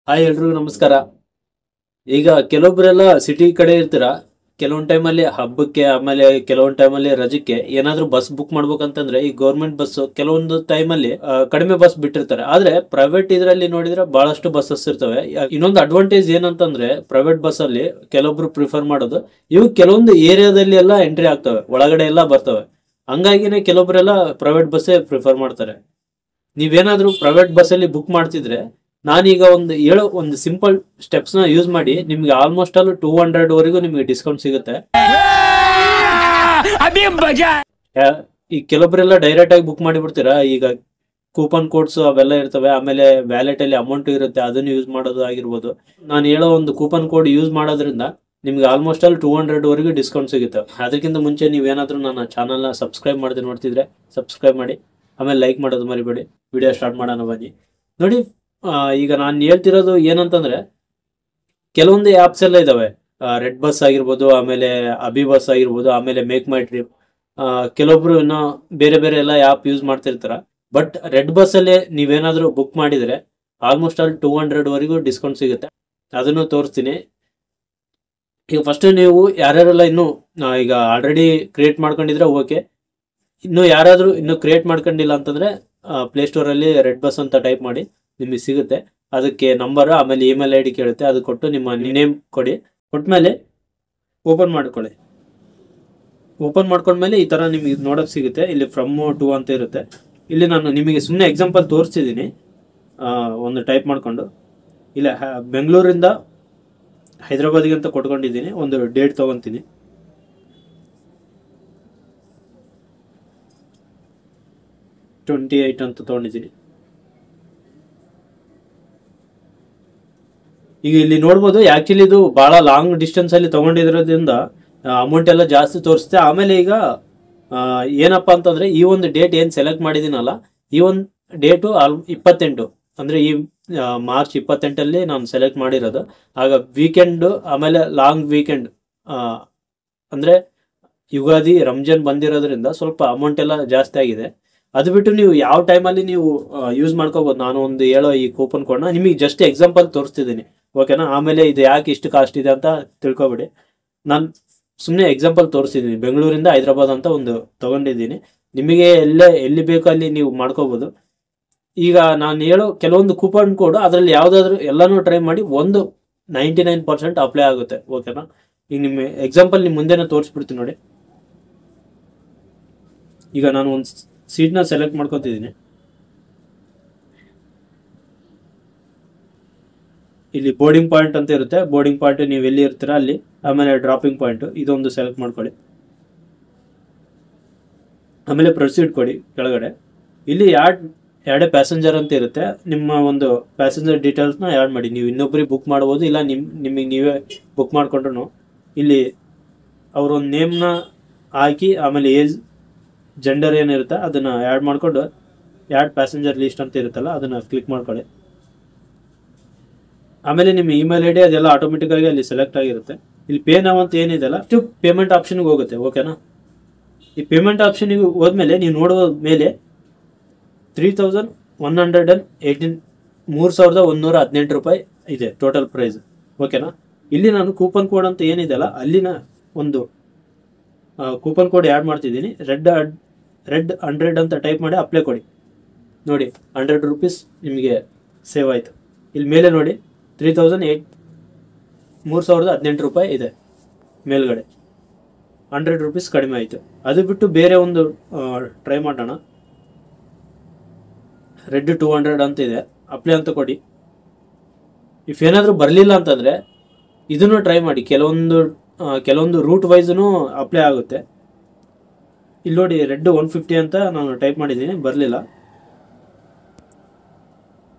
Hi ಎಲ್ರಿಗೂ ನಮಸ್ಕಾರ. ಈಗ ಕೆಲವೊಬ್ಬರೆಲ್ಲ ಸಿಟಿ ಕಡೆ ಇರ್ತೀರಾ. ಕೆಲವೊಂದು ಟೈಮಲ್ಲಿ ಹಬ್ಬಕ್ಕೆ ಆಮೇಲೆ ಕೆಲವೊಂದು ಟೈಮಲ್ಲಿ ರಜಕ್ಕೆ ಏನಾದ್ರೂ ಬಸ್ ಬುಕ್ ಮಾಡ್ಬೇಕಂತಂದ್ರೆ ಈ ಗೌರ್ಮೆಂಟ್ ಬಸ್ ಕೆಲವೊಂದು ಟೈಮಲ್ಲಿ ಕಡಿಮೆ ಬಸ್ ಬಿಟ್ಟಿರ್ತಾರೆ. ಆದ್ರೆ ಪ್ರೈವೇಟ್ ಇದರಲ್ಲಿ ನೋಡಿದ್ರೆ ಬಹಳಷ್ಟು ಬಸ್ಸಸ್ ಇರ್ತವೆ. ಇನ್ನೊಂದು ಅಡ್ವಾಂಟೇಜ್ ಏನಂತಂದ್ರೆ ಪ್ರೈವೇಟ್ ಬಸ್ ಅಲ್ಲಿ ಕೆಲವೊಬ್ರು ಪ್ರಿಫರ್ ಮಾಡೋದು ಇವು ಕೆಲವೊಂದು ಏರಿಯಾದಲ್ಲಿ ಎಲ್ಲ ಎಂಟ್ರಿ ಆಗ್ತವೆ, ಒಳಗಡೆ ಎಲ್ಲ ಬರ್ತವೆ. ಹಂಗಾಗಿನೇ ಕೆಲವೊಬ್ರೆಲ್ಲ ಪ್ರೈವೇಟ್ ಬಸ್ಸೇ ಪ್ರಿಫರ್ ಮಾಡ್ತಾರೆ. ನೀವೇನಾದ್ರೂ ಪ್ರೈವೇಟ್ ಬಸ್ ಅಲ್ಲಿ ಬುಕ್ ಮಾಡ್ತಿದ್ರೆ ನಾನೀಗ ಒಂದು ಸಿಂಪಲ್ ಸ್ಟೆಪ್ಸ್ ನ ಯೂಸ್ ಮಾಡಿ ನಿಮ್ಗೆ ಆಲ್ಮೋಸ್ಟ್ ಆಲ್ 200 ವರೆಗೂ ನಿಮ್ಗೆ ಡಿಸ್ಕೌಂಟ್ ಸಿಗುತ್ತೆ. ಈ ಕೆಲವೊಬ್ಬರೆಲ್ಲ ಡೈರೆಕ್ಟ್ ಆಗಿ ಬುಕ್ ಮಾಡಿ ಬಿಡ್ತೀರಾ. ಈಗ ಕೂಪನ್ ಕೋಡ್ಸ್ ಅವೆಲ್ಲ ಇರ್ತವೆ, ಆಮೇಲೆ ವ್ಯಾಲೆಟ್ ಅಲ್ಲಿ ಅಮೌಂಟ್ ಇರುತ್ತೆ, ಅದನ್ನು ಯೂಸ್ ಮಾಡೋದು ಆಗಿರ್ಬೋದು. ನಾನು ಹೇಳೋ ಒಂದು ಕೂಪನ್ ಕೋಡ್ ಯೂಸ್ ಮಾಡೋದ್ರಿಂದ ನಿಮ್ಗೆ ಆಲ್ಮೋಸ್ಟ್ ಆಲ್ 200 ವರೆಗೂ ಡಿಸ್ಕೌಂಟ್ ಸಿಗುತ್ತೆ. ಅದಕ್ಕಿಂತ ಮುಂಚೆ ನೀವೇನಾದ್ರೂ ನನ್ನ ಚಾನಲ್ನ ಸಬ್ಸ್ಕ್ರೈಬ್ ಮಾಡದೆ ನೋಡ್ತಿದ್ರೆ ಸಬ್ಸ್ಕ್ರೈಬ್ ಮಾಡಿ, ಆಮೇಲೆ ಲೈಕ್ ಮಾಡೋದು ಮರಿಬೇಡಿ. ವಿಡಿಯೋ ಸ್ಟಾರ್ಟ್ ಮಾಡೋಣ ಬನ್ನಿ. ನೋಡಿ, ಈಗ ನಾನು ಹೇಳ್ತಿರೋದು ಏನಂತಂದ್ರೆ ಕೆಲವೊಂದು ಆ್ಯಪ್ಸ್ ಎಲ್ಲ ಇದಾವೆ. ರೆಡ್ ಬಸ್ ಆಗಿರ್ಬೋದು, ಆಮೇಲೆ ಅಭಿ ಬಸ್ ಆಗಿರ್ಬೋದು, ಆಮೇಲೆ ಮೇಕ್ ಮೈ ಟ್ರಿಪ್. ಕೆಲವೊಬ್ರು ಇನ್ನೂ ಬೇರೆ ಬೇರೆ ಎಲ್ಲ ಆ್ಯಪ್ ಯೂಸ್ ಮಾಡ್ತಿರ್ತಾರ. ಬಟ್ ರೆಡ್ ಬಸ್ ಅಲ್ಲೇ ನೀವೇನಾದ್ರೂ ಬುಕ್ ಮಾಡಿದ್ರೆ ಆಲ್ಮೋಸ್ಟ್ ಆಲ್ 200 ವರೆಗೂ ಡಿಸ್ಕೌಂಟ್ ಸಿಗುತ್ತೆ. ಅದನ್ನು ತೋರಿಸ್ತೀನಿ. ಈಗ ಫಸ್ಟ್ ನೀವು ಯಾರ್ಯಾರೆಲ್ಲ ಇನ್ನೂ ಈಗ ಆಲ್ರೆಡಿ ಕ್ರಿಯೇಟ್ ಮಾಡ್ಕೊಂಡಿದ್ರೆ ಓಕೆ. ಇನ್ನು ಯಾರಾದ್ರೂ ಇನ್ನೂ ಕ್ರಿಯೇಟ್ ಮಾಡ್ಕೊಂಡಿಲ್ಲ ಅಂತಂದ್ರೆ ಪ್ಲೇಸ್ಟೋರಲ್ಲಿ ರೆಡ್ ಬಸ್ ಅಂತ ಟೈಪ್ ಮಾಡಿ ನಿಮಗೆ ಸಿಗುತ್ತೆ. ಅದಕ್ಕೆ ನಂಬರ್ ಆಮೇಲೆ ಇಮೇಲ್ ID ಕೇಳುತ್ತೆ, ಅದು ಕೊಟ್ಟು ನಿಮ್ಮ ನೇಮ್ ಕೊಡಿ. ಕೊಟ್ಮೇಲೆ ಓಪನ್ ಮಾಡ್ಕೊಳ್ಳಿ. ಓಪನ್ ಮಾಡ್ಕೊಂಡ್ಮೇಲೆ ಈ ತರ ನಿಮಗೆ ನೋಡಕ್ ಸಿಗುತ್ತೆ. ಇಲ್ಲಿ ಫ್ರಮ್ ಟು ಅಂತ ಇರುತ್ತೆ. ಇಲ್ಲಿ ನಾನು ನಿಮಗೆ ಸುಮ್ಮನೆ ಎಕ್ಸಾಂಪಲ್ ತೋರಿಸ್ತಿದ್ದೀನಿ. ಒಂದು ಟೈಪ್ ಮಾಡ್ಕೊಂಡು ಇಲ್ಲ ಬೆಂಗಳೂರಿಂದ ಹೈದರಾಬಾದ್ಗೆ ಅಂತ ಕೊಟ್ಕೊಂಡಿದ್ದೀನಿ. ಒಂದು ಡೇಟ್ ತಗೊಂತೀನಿ. ಟ್ವೆಂಟಿ 8 ಅಂತ ತಗೊಂಡಿದ್ದೀನಿ. ಈಗ ಇಲ್ಲಿ ನೋಡ್ಬೋದು, ಆಕ್ಚುಲಿ ಇದು ಬಹಳ ಲಾಂಗ್ ಡಿಸ್ಟೆನ್ಸ್ ಅಲ್ಲಿ ತಗೊಂಡಿರೋದ್ರಿಂದ ಅಮೌಂಟ್ ಎಲ್ಲ ಜಾಸ್ತಿ ತೋರಿಸುತ್ತೆ. ಆಮೇಲೆ ಈಗ ಏನಪ್ಪಾ ಅಂತಂದ್ರೆ ಈ ಒಂದು ಡೇಟ್ ಏನ್ ಸೆಲೆಕ್ಟ್ ಮಾಡಿದೀನಲ್ಲ, ಈ ಒಂದು ಡೇಟು 28 ಅಂದ್ರೆ ಈ ಮಾರ್ಚ್ 28 ನಾನು ಸೆಲೆಕ್ಟ್ ಮಾಡಿರೋದು. ಆಗ ವೀಕೆಂಡ್ ಆಮೇಲೆ ಲಾಂಗ್ ವೀಕೆಂಡ್ ಅಂದ್ರೆ ಯುಗಾದಿ ರಂಜಾನ್ ಬಂದಿರೋದ್ರಿಂದ ಸ್ವಲ್ಪ ಅಮೌಂಟ್ ಎಲ್ಲ ಜಾಸ್ತಿ ಆಗಿದೆ. ಅದು ಬಿಟ್ಟು ನೀವು ಯಾವ ಟೈಮಲ್ಲಿ ನೀವು ಯೂಸ್ ಮಾಡ್ಕೋಬಹುದು. ನಾನು ಒಂದು ಹೇಳೋ ಈ ಕೂಪನ್ ಕೋಡ್ನ ನಿಮಗೆ ಜಸ್ಟ್ ಎಕ್ಸಾಂಪಲ್ ತೋರಿಸ್ತಿದ್ದೀನಿ, ಓಕೆನಾ? ಆಮೇಲೆ ಇದು ಯಾಕೆ ಇಷ್ಟು ಕಾಸ್ಟ್ ಇದೆ ಅಂತ ತಿಳ್ಕೊಬೇಡಿ. ನಾನು ಸುಮ್ಮನೆ ಎಕ್ಸಾಂಪಲ್ ತೋರಿಸ್ತಿದ್ದೀನಿ. ಬೆಂಗಳೂರಿಂದ ಹೈದರಾಬಾದ್ ಅಂತ ಒಂದು ತಗೊಂಡಿದ್ದೀನಿ. ನಿಮಗೆ ಎಲ್ಲಿ ಬೇಕೋ ಅಲ್ಲಿ ನೀವು ಮಾಡ್ಕೋಬಹುದು. ಈಗ ನಾನು ಹೇಳೋ ಕೆಲವೊಂದು ಕೂಪನ್ ಕೋಡ್ ಅದರಲ್ಲಿ ಯಾವ್ದಾದ್ರು ಎಲ್ಲಾನು ಟ್ರೈ ಮಾಡಿ 99% ಅಪ್ಲೈ ಆಗುತ್ತೆ, ಓಕೆನಾ? ಈಗ ನಿಮ್ಮ ಎಕ್ಸಾಂಪಲ್ ನಿಮ್ಮ ಮುಂದೆನೇ ತೋರಿಸ್ಬಿಡ್ತೀನಿ ನೋಡಿ. ಈಗ ನಾನು ಒಂದು ಸೀಟ್ನ ಸೆಲೆಕ್ಟ್ ಮಾಡ್ಕೊತಿದ್ದೀನಿ. ಇಲ್ಲಿ ಬೋರ್ಡಿಂಗ್ ಪಾಯಿಂಟ್ ಅಂತ ಇರುತ್ತೆ. ಬೋರ್ಡಿಂಗ್ ಪಾಯಿಂಟ್ ನೀವು ಎಲ್ಲಿ ಇರ್ತೀರಾ ಅಲ್ಲಿ, ಆಮೇಲೆ ಡ್ರಾಪಿಂಗ್ ಪಾಯಿಂಟ್ ಇದೊಂದು ಸೆಲೆಕ್ಟ್ ಮಾಡ್ಕೊಳ್ಳಿ. ಆಮೇಲೆ ಪ್ರೊಸೀಡ್ ಕೊಡಿ ಕೆಳಗಡೆ. ಇಲ್ಲಿ ಎರಡೇ ಪ್ಯಾಸೆಂಜರ್ ಅಂತ ಇರುತ್ತೆ. ನಿಮ್ಮ ಒಂದು ಪ್ಯಾಸೆಂಜರ್ ಡೀಟೇಲ್ಸ್ನ ಆ್ಯಡ್ ಮಾಡಿ. ನೀವು ಇನ್ನೊಬ್ಬರಿಗೆ ಬುಕ್ ಮಾಡ್ಬೋದು, ಇಲ್ಲ ನಿಮಗೆ ನೀವೇ ಬುಕ್ ಮಾಡ್ಕೊಂಡ್ರು ಇಲ್ಲಿ ಅವರೊಂದು ನೇಮ್ನ ಹಾಕಿ ಆಮೇಲೆ ಏಜ್ ಜೆಂಡರ್ ಏನಿರುತ್ತೆ ಅದನ್ನ ಆ್ಯಡ್ ಮಾಡ್ಕೊಂಡು ಆ್ಯಡ್ ಪ್ಯಾಸೆಂಜರ್ ಲಿಸ್ಟ್ ಅಂತ ಇರುತ್ತಲ್ಲ ಅದನ್ನ ಕ್ಲಿಕ್ ಮಾಡ್ಕೊಳ್ಳಿ. ಆಮೇಲೆ ನಿಮ್ಮ ಇಮೇಲ್ ID ಅದೆಲ್ಲ ಆಟೋಮೆಟಿಕ್ ಆಗಿ ಅಲ್ಲಿ ಸೆಲೆಕ್ಟ್ ಆಗಿರುತ್ತೆ. ಇಲ್ಲಿ ಪೇ ನಾವ್ ಅಂತ ಏನಿದೆಲ್ಲ ಅಷ್ಟು ಪೇಮೆಂಟ್ ಆಪ್ಷನ್ಗೆ ಹೋಗುತ್ತೆ, ಓಕೆನಾ? ಈ ಪೇಮೆಂಟ್ ಆಪ್ಷನ್ಗೆ ಹೋದ್ಮೇಲೆ ನೀವು ನೋಡುವ ಮೇಲೆ 3118 ರೂಪಾಯಿ ಇದೆ ಟೋಟಲ್ ಪ್ರೈಸ್, ಓಕೆನಾ? ಇಲ್ಲಿ ನಾನು ಕೂಪನ್ ಕೋಡ್ ಅಂತ ಏನಿದೆಲ್ಲ ಅಲ್ಲಿನ ಒಂದು ಕೂಪನ್ ಕೋಡ್ ಆ್ಯಡ್ ಮಾಡ್ತಿದ್ದೀನಿ. ರೆಡ್ 100 ಅಂತ ಟೈಪ್ ಮಾಡಿ ಅಪ್ಲೈ ಕೊಡಿ. ನೋಡಿ 100 ರೂಪೀಸ್ ನಿಮಗೆ ಸೇವ್ ಆಯಿತು. ಇಲ್ಲಿ ಮೇಲೆ ನೋಡಿ 3018 ರೂಪಾಯಿ ಇದೆ ಮೇಲ್ಗಡೆ. 100 ರೂಪೀಸ್ ಕಡಿಮೆ ಆಯಿತು. ಅದು ಬಿಟ್ಟು ಬೇರೆ ಒಂದು ಟ್ರೈ ಮಾಡೋಣ. ರೆಡ್ 200 ಅಂತ ಇದೆ, ಅಪ್ಲೈ ಅಂತ ಕೊಡಿ. ಇಫ್ ಏನಾದರೂ ಬರಲಿಲ್ಲ ಅಂತಂದರೆ ಇದನ್ನು ಟ್ರೈ ಮಾಡಿ. ಕೆಲವೊಂದು ರೂಟ್ ವೈಸ್ನು ಅಪ್ಲೈ ಆಗುತ್ತೆ. ಇಲ್ಲಿ ನೋಡಿ ರೆಡ್ 150 ಅಂತ ನಾನು ಟೈಪ್ ಮಾಡಿದ್ದೀನಿ, ಬರಲಿಲ್ಲ.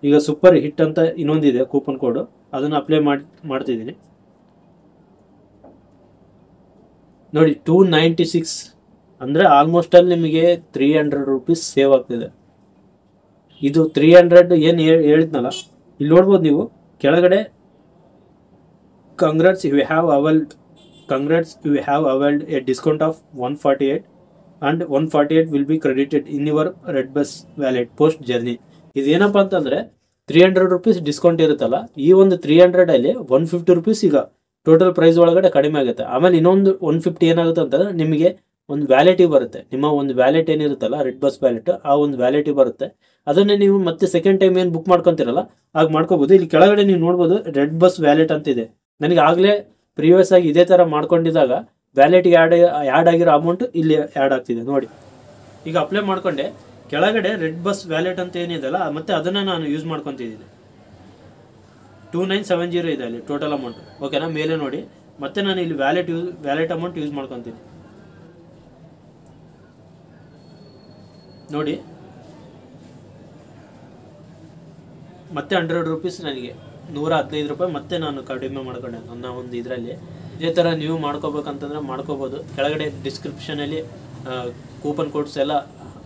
ಈಗ ಸೂಪರ್ ಹಿಟ್ ಅಂತ ಇನ್ನೊಂದಿದೆ ಕೂಪನ್ ಕೋಡ್, ಅದನ್ನು ಅಪ್ಲೈ ಮಾಡ್ತಿದ್ದೀನಿ. ನೋಡಿ 296 ಅಂದರೆ ಆಲ್ಮೋಸ್ಟ್ ಅಲ್ಲಿ ನಿಮಗೆ 300 ರೂಪೀಸ್ ಸೇವ್ ಆಗ್ತಿದೆ. ಇದು 300 ಏನು ಹೇಳಿದ್ನಲ್ಲ, ಇಲ್ಲಿ ನೋಡ್ಬೋದು ನೀವು ಕೆಳಗಡೆ congrats you have availed a discount of 148 and 148 will be credited in your red bus wallet post journey. ಇದೇನಪ್ಪ ಅಂತಂದ್ರೆ 300 ರೂಪೀಸ್ ಡಿಸ್ಕೌಂಟ್ ಇರುತ್ತಲ್ಲ, ಈ ಒಂದು 300 150 ರೂಪೀಸ್ ಈಗ ಟೋಟಲ್ ಪ್ರೈಸ್ ಒಳಗಡೆ ಕಡಿಮೆ ಆಗುತ್ತೆ. ಆಮೇಲೆ ಇನ್ನೊಂದು 150 ಏನಾಗುತ್ತೆ ಅಂತಂದ್ರೆ ನಿಮಗೆ ಒಂದು ವ್ಯಾಲಿಟಿ ಬರುತ್ತೆ. ನಿಮ್ಮ ಒಂದು ವ್ಯಾಲೆಟ್ ಏನಿರುತ್ತಲ್ಲ, ರೆಡ್ ಬಸ್ ವ್ಯಾಲೆಟ್, ಆ ಒಂದು ವ್ಯಾಲಿಟಿ ಬರುತ್ತೆ. ಅದನ್ನೇ ನೀವು ಮತ್ತೆ ಸೆಕೆಂಡ್ ಟೈಮ್ ಏನು ಬುಕ್ ಮಾಡ್ಕೊತಿರಲ್ಲ ಆಗ ಮಾಡ್ಕೋಬಹುದು. ಇಲ್ಲಿ ಕೆಳಗಡೆ ನೀವು ನೋಡ್ಬೋದು ರೆಡ್ ಬಸ್ ವ್ಯಾಲೆಟ್ ಅಂತ ಇದೆ. ನನಗೆ ಆಗಲೇ ಪ್ರೀವಿಯಸ್ ಆಗಿ ಇದೇ ಥರ ಮಾಡ್ಕೊಂಡಿದ್ದಾಗ ವ್ಯಾಲೆಟ್ಗೆ ಆ್ಯಡ್ ಆಗಿರೋ ಅಮೌಂಟ್ ಇಲ್ಲಿ ಆ್ಯಡ್ ಆಗ್ತಿದೆ ನೋಡಿ. ಈಗ ಅಪ್ಲೈ ಮಾಡ್ಕೊಂಡೆ, ಕೆಳಗಡೆ ರೆಡ್ ಬಸ್ ವ್ಯಾಲೆಟ್ ಅಂತ ಏನಿದೆಲ್ಲ ಮತ್ತೆ ಅದನ್ನು ನಾನು ಯೂಸ್ ಮಾಡ್ಕೊತಿದ್ದೀನಿ. 2970 ಇದೆ ಅಲ್ಲಿ ಟೋಟಲ್ ಅಮೌಂಟ್. ಓಕೆನಾ, ಮೇಲೆ ನೋಡಿ. ಮತ್ತೆ ನಾನು ಇಲ್ಲಿ ವ್ಯಾಲೆಟ್ ಅಮೌಂಟ್ ಯೂಸ್ ಮಾಡ್ಕೊತೀನಿ ನೋಡಿ. ಮತ್ತೆ 100 ರೂಪೀಸ್ ನನಗೆ 115 ರೂಪಾಯಿ ಮತ್ತೆ ನಾನು ಕಡಿಮೆ ಮಾಡ್ಕೊಂಡೆ ನನ್ನ ಒಂದು ಇದರಲ್ಲಿ. ಇದೇ ಥರ ನೀವು ಮಾಡ್ಕೋಬೇಕಂತಂದ್ರೆ ಮಾಡ್ಕೋಬೋದು. ಕೆಳಗಡೆ ಡಿಸ್ಕ್ರಿಪ್ಷನಲ್ಲಿ ಕೂಪನ್ ಕೋಡ್ಸ್ ಎಲ್ಲ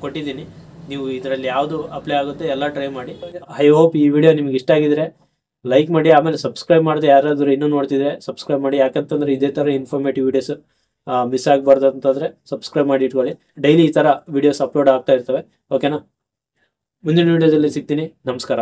ಕೊಟ್ಟಿದ್ದೀನಿ. ನೀವು ಇದರಲ್ಲಿ ಯಾವುದು ಅಪ್ಲೈ ಆಗುತ್ತೆ ಎಲ್ಲ ಟ್ರೈ ಮಾಡಿ. ಐ ಹೋಪ್ ಈ ವಿಡಿಯೋ ನಿಮ್ಗೆ ಇಷ್ಟ ಆಗಿದ್ರೆ ಲೈಕ್ ಮಾಡಿ. ಆಮೇಲೆ ಸಬ್ಸ್ಕ್ರೈಬ್ ಮಾಡಿದೆ ಯಾರಾದರೂ ಇನ್ನೂ ನೋಡ್ತಿದ್ರೆ ಸಬ್ಸ್ಕ್ರೈಬ್ ಮಾಡಿ. ಯಾಕಂತಂದ್ರೆ ಇದೇ ಥರ ಇನ್ಫಾರ್ಮೇಟಿವ್ ವಿಡಿಯೋಸ್ ಮಿಸ್ ಆಗಬಾರ್ದು ಅಂತಂದರೆ ಸಬ್ಸ್ಕ್ರೈಬ್ ಮಾಡಿ ಇಟ್ಕೊಳ್ಳಿ. ಡೈಲಿ ಈ ಥರ ವಿಡಿಯೋಸ್ ಅಪ್ಲೋಡ್ ಆಗ್ತಾ ಇರ್ತವೆ. ಓಕೆನಾ, ಮುಂದಿನ ವಿಡಿಯೋದಲ್ಲಿ ಸಿಗ್ತೀನಿ. ನಮಸ್ಕಾರ.